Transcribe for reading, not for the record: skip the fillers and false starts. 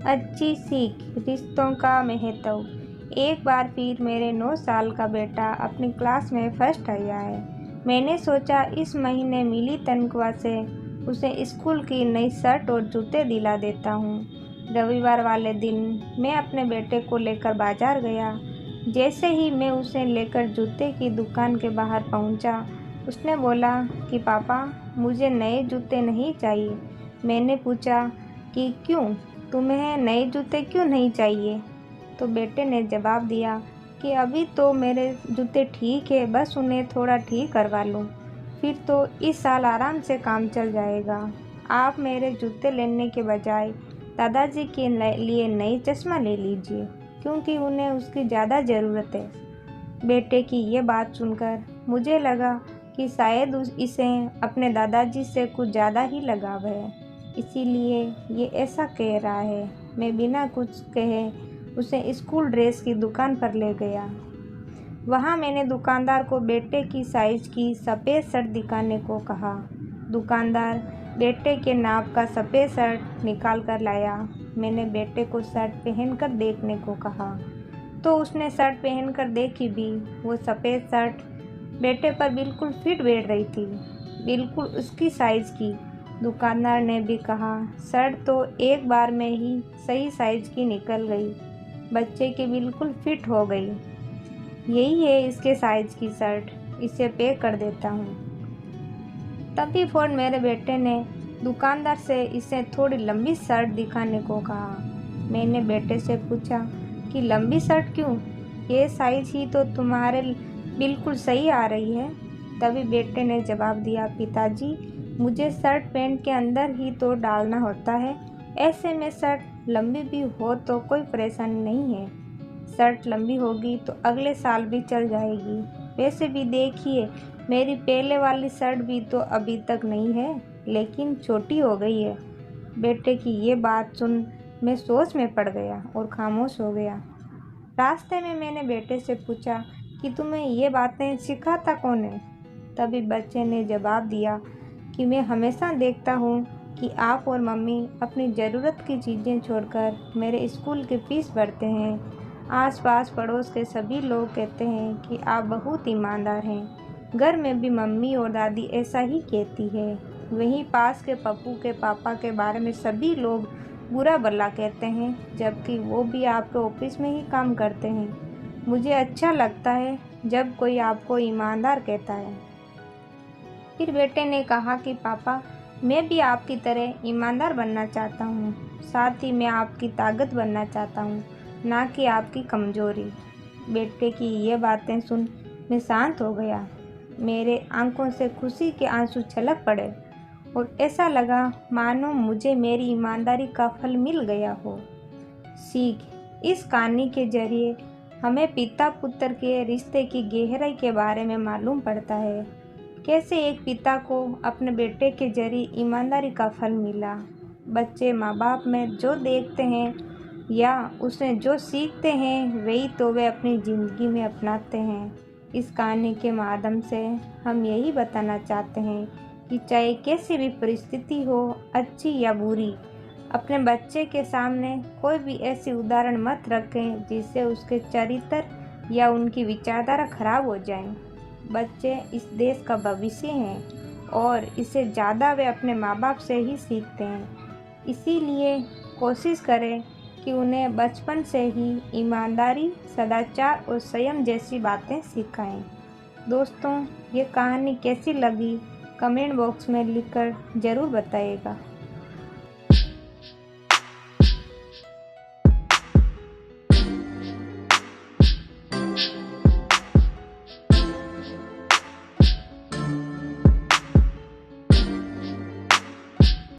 अच्छी सीख, रिश्तों का महत्व। एक बार फिर मेरे 9 साल का बेटा अपनी क्लास में फर्स्ट आया है। मैंने सोचा इस महीने मिली तनख्वाह से उसे स्कूल की नई शर्ट और जूते दिला देता हूँ। रविवार वाले दिन मैं अपने बेटे को लेकर बाजार गया। जैसे ही मैं उसे लेकर जूते की दुकान के बाहर पहुँचा, उसने बोला कि पापा, मुझे नए जूते नहीं चाहिए। मैंने पूछा कि क्यों, तुम्हें नए जूते क्यों नहीं चाहिए? तो बेटे ने जवाब दिया कि अभी तो मेरे जूते ठीक है, बस उन्हें थोड़ा ठीक करवा लूँ, फिर तो इस साल आराम से काम चल जाएगा। आप मेरे जूते लेने के बजाय दादाजी के लिए नई चश्मा ले लीजिए, क्योंकि उन्हें उसकी ज़्यादा ज़रूरत है। बेटे की ये बात सुनकर मुझे लगा कि शायद इसे अपने दादाजी से कुछ ज़्यादा ही लगाव है, इसीलिए ये ऐसा कह रहा है। मैं बिना कुछ कहे उसे स्कूल ड्रेस की दुकान पर ले गया। वहाँ मैंने दुकानदार को बेटे की साइज़ की सफ़ेद शर्ट दिखाने को कहा। दुकानदार बेटे के नाप का सफ़ेद शर्ट निकाल कर लाया। मैंने बेटे को शर्ट पहनकर देखने को कहा, तो उसने शर्ट पहनकर देखी भी। वो सफ़ेद शर्ट बेटे पर बिल्कुल फिट बैठ रही थी, बिल्कुल उसकी साइज़ की। दुकानदार ने भी कहा, शर्ट तो एक बार में ही सही साइज़ की निकल गई, बच्चे की बिल्कुल फिट हो गई। यही है इसके साइज़ की शर्ट, इसे पैक कर देता हूँ। तभी फ़ौरन मेरे बेटे ने दुकानदार से इसे थोड़ी लंबी शर्ट दिखाने को कहा। मैंने बेटे से पूछा कि लंबी शर्ट क्यों? ये साइज़ ही तो तुम्हारे बिल्कुल सही आ रही है। तभी बेटे ने जवाब दिया, पिताजी, मुझे शर्ट पैंट के अंदर ही तो डालना होता है, ऐसे में शर्ट लंबी भी हो तो कोई परेशानी नहीं है। शर्ट लंबी होगी तो अगले साल भी चल जाएगी। वैसे भी देखिए, मेरी पहले वाली शर्ट भी तो अभी तक नहीं है, लेकिन छोटी हो गई है। बेटे की ये बात सुन मैं सोच में पड़ गया और खामोश हो गया। रास्ते में मैंने बेटे से पूछा कि तुम्हें ये बातें सिखाता कौन है? तभी बच्चे ने जवाब दिया कि मैं हमेशा देखता हूँ कि आप और मम्मी अपनी ज़रूरत की चीज़ें छोड़कर मेरे स्कूल की फ़ीस भरते हैं। आसपास पड़ोस के सभी लोग कहते हैं कि आप बहुत ईमानदार हैं। घर में भी मम्मी और दादी ऐसा ही कहती है। वहीं पास के पप्पू के पापा के बारे में सभी लोग बुरा भला कहते हैं, जबकि वो भी आपके ऑफिस में ही काम करते हैं। मुझे अच्छा लगता है जब कोई आपको ईमानदार कहता है। फिर बेटे ने कहा कि पापा, मैं भी आपकी तरह ईमानदार बनना चाहता हूँ। साथ ही मैं आपकी ताकत बनना चाहता हूँ, ना कि आपकी कमज़ोरी। बेटे की ये बातें सुन मैं शांत हो गया। मेरे आंखों से खुशी के आंसू छलक पड़े और ऐसा लगा मानो मुझे मेरी ईमानदारी का फल मिल गया हो। सीख, इस कहानी के जरिए हमें पिता पुत्र के रिश्ते की गहराई के बारे में मालूम पड़ता है। कैसे एक पिता को अपने बेटे के जरिए ईमानदारी का फल मिला। बच्चे माँ बाप में जो देखते हैं या उसने जो सीखते हैं, वही तो वे अपनी ज़िंदगी में अपनाते हैं। इस कहानी के माध्यम से हम यही बताना चाहते हैं कि चाहे कैसी भी परिस्थिति हो, अच्छी या बुरी, अपने बच्चे के सामने कोई भी ऐसी उदाहरण मत रखें जिससे उसके चरित्र या उनकी विचारधारा खराब हो जाए। बच्चे इस देश का भविष्य हैं और इससे ज़्यादा वे अपने माँ बाप से ही सीखते हैं। इसीलिए कोशिश करें कि उन्हें बचपन से ही ईमानदारी, सदाचार और संयम जैसी बातें सिखाएं। दोस्तों, ये कहानी कैसी लगी कमेंट बॉक्स में लिखकर ज़रूर बताइएगा।